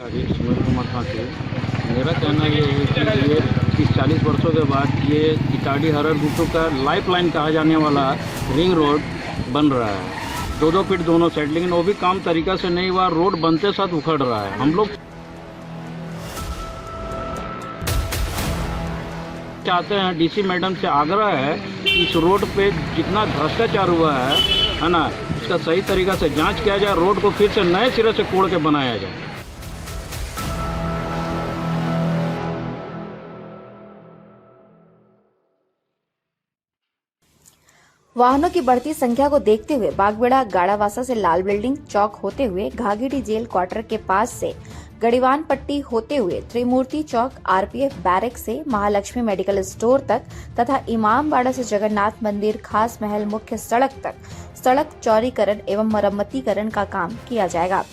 सुनील कुमार ठाकुर, मेरा कहना ये है कि ये 30-40 वर्षों के बाद ये इटाडी हरर गुट्टू का लाइफ लाइन कहा जाने वाला रिंग रोड बन रहा है। 2-2 फीट दोनों साइड, लेकिन वो भी काम तरीका से नहीं हुआ। रोड बनते साथ उखड़ रहा है। हम लोग चाहते हैं, डीसी मैडम से आग्रह है कि इस रोड पे जितना भ्रष्टाचार हुआ है ना, इसका सही तरीका से जांच किया जाए। रोड को फिर से नए सिरे से कोड़ के बनाया जाए। वाहनों की बढ़ती संख्या को देखते हुए बागबेड़ा गाड़ावासा से लाल बिल्डिंग चौक होते हुए घाघीडी जेल क्वार्टर के पास से गड़ीवान पट्टी होते हुए त्रिमूर्ति चौक, आरपीएफ बैरक से महालक्ष्मी मेडिकल स्टोर तक तथा इमामबाड़ा से जगन्नाथ मंदिर खास महल मुख्य सड़क तक सड़क चौड़ीकरण एवं मरम्मतीकरण का काम किया जाएगा।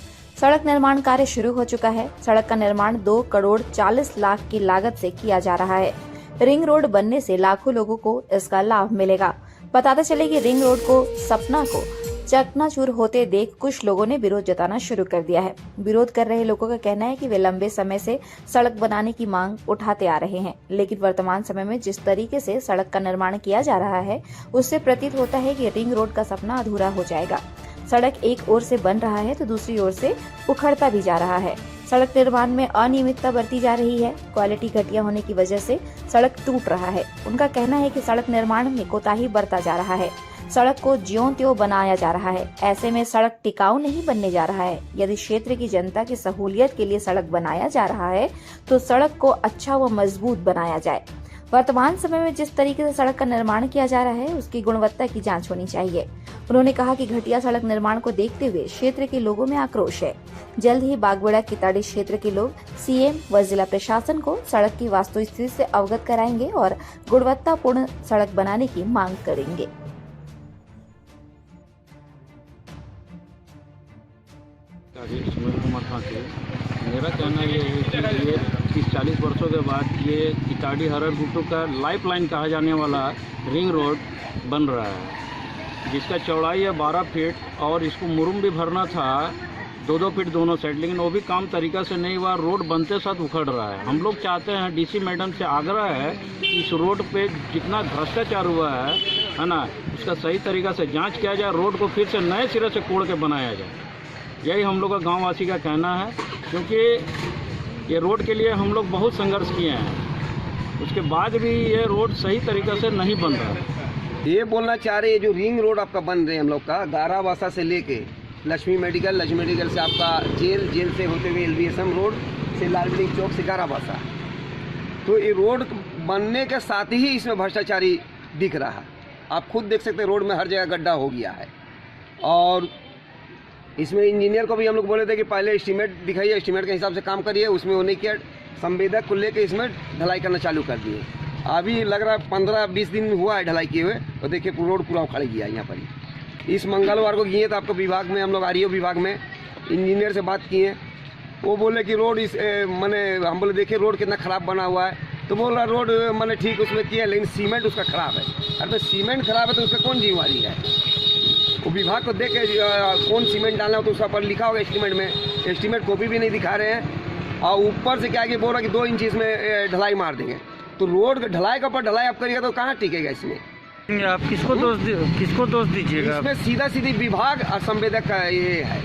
सड़क निर्माण कार्य शुरू हो चुका है। सड़क का निर्माण 2 करोड़ 40 लाख की लागत से किया जा रहा है। रिंग रोड बनने से लाखों लोगों को इसका लाभ मिलेगा। बताते चले कि रिंग रोड को सपना को चकनाचूर होते देख कुछ लोगों ने विरोध जताना शुरू कर दिया है। विरोध कर रहे लोगों का कहना है कि वे लंबे समय से सड़क बनाने की मांग उठाते आ रहे हैं, लेकिन वर्तमान समय में जिस तरीके से सड़क का निर्माण किया जा रहा है उससे प्रतीत होता है कि रिंग रोड का सपना अधूरा हो जाएगा। सड़क एक ओर से बन रहा है तो दूसरी ओर से उखड़ता भी जा रहा है। सड़क निर्माण में अनियमितता बरती जा रही है। क्वालिटी घटिया होने की वजह से सड़क टूट रहा है। उनका कहना है कि सड़क निर्माण में कोताही बरता जा रहा है। सड़क को ज्यों त्यों बनाया जा रहा है। ऐसे में सड़क टिकाऊ नहीं बनने जा रहा है। यदि क्षेत्र की जनता की सहूलियत के लिए सड़क बनाया जा रहा है तो सड़क को अच्छा व मजबूत बनाया जाए। वर्तमान समय में जिस तरीके से सड़क का निर्माण किया जा रहा है उसकी गुणवत्ता की जांच होनी चाहिए। उन्होंने कहा कि घटिया सड़क निर्माण को देखते हुए क्षेत्र के लोगों में आक्रोश है। जल्द ही बागबेड़ा किताड़ी क्षेत्र के लोग सीएम व जिला प्रशासन को सड़क की वास्तविक स्थिति से अवगत कराएंगे और गुणवत्तापूर्ण सड़क बनाने की मांग करेंगे। सुनील कुमार ठाकुर, मेरा कहना ये है कि ये 30-40 वर्षों के बाद ये इटाडी हरर गुट्टू का लाइफ लाइन कहा जाने वाला रिंग रोड बन रहा है, जिसका चौड़ाई है 12 फीट और इसको मुरुम भी भरना था 2-2 फीट दोनों साइड, लेकिन वो भी काम तरीका से नहीं हुआ। रोड बनते साथ उखड़ रहा है। हम लोग चाहते हैं, डीसी मैडम से आग्रह है कि इस रोड पे जितना भ्रष्टाचार हुआ है ना, उसका सही तरीका से जांच किया जाए। रोड को फिर से नए सिरे से कोड़ के बनाया जाए। यही हम लोग का गाँववासी का कहना है, क्योंकि ये रोड के लिए हम लोग बहुत संघर्ष किए हैं, उसके बाद भी ये रोड सही तरीके से नहीं बन रहा है। ये बोलना चाह रहे हैं जो रिंग रोड आपका बन रहे हैं हम लोग का गारावासा से लेके लक्ष्मी मेडिकल से आपका जेल से होते हुए LBSM रोड से लाल बिल्डिंग चौक से गारावासा, तो ये रोड बनने के साथ ही इसमें भ्रष्टाचारी दिख रहा है। आप खुद देख सकते हैं रोड में हर जगह गड्ढा हो गया है। और इसमें इंजीनियर को भी हम लोग बोले थे कि पहले एस्टीमेट दिखाइए, एस्टीमेट के हिसाब से काम करिए। उसमें वो नहीं किया। संवेदक को लेकर इसमें ढलाई करना चालू कर दिए। अभी लग रहा है 15-20 दिन हुआ है ढलाई किए हुए, और देखिए रोड पूरा उखड़ गया यहाँ पर ही। इस मंगलवार को किए तो आपको विभाग में हम लोग REO विभाग में इंजीनियर से बात किए। वो बोले कि रोड हम बोले देखिए रोड कितना ख़राब बना हुआ है, तो बोल रहा रोड मैंने ठीक उसमें किया, लेकिन सीमेंट उसका ख़राब है। अरे सीमेंट ख़राब है तो उसका कौन जिम्मेवारी है? वो विभाग को देख के कौन सीमेंट डालना हो तो उसका पर लिखा होगा एस्टीमेट में। एस्टीमेट कॉपी भी नहीं दिखा रहे हैं, और ऊपर से क्या कि बोल रहा कि 2 इंच इसमें ढलाई मार देंगे। तो रोड ढलाई का ऊपर ढलाई आप करिएगा तो कहाँ टिकेगा इसमें? आप किसको दोष दीजिएगा? इसमें सीधा सीधी विभाग और संवेदक का ये है।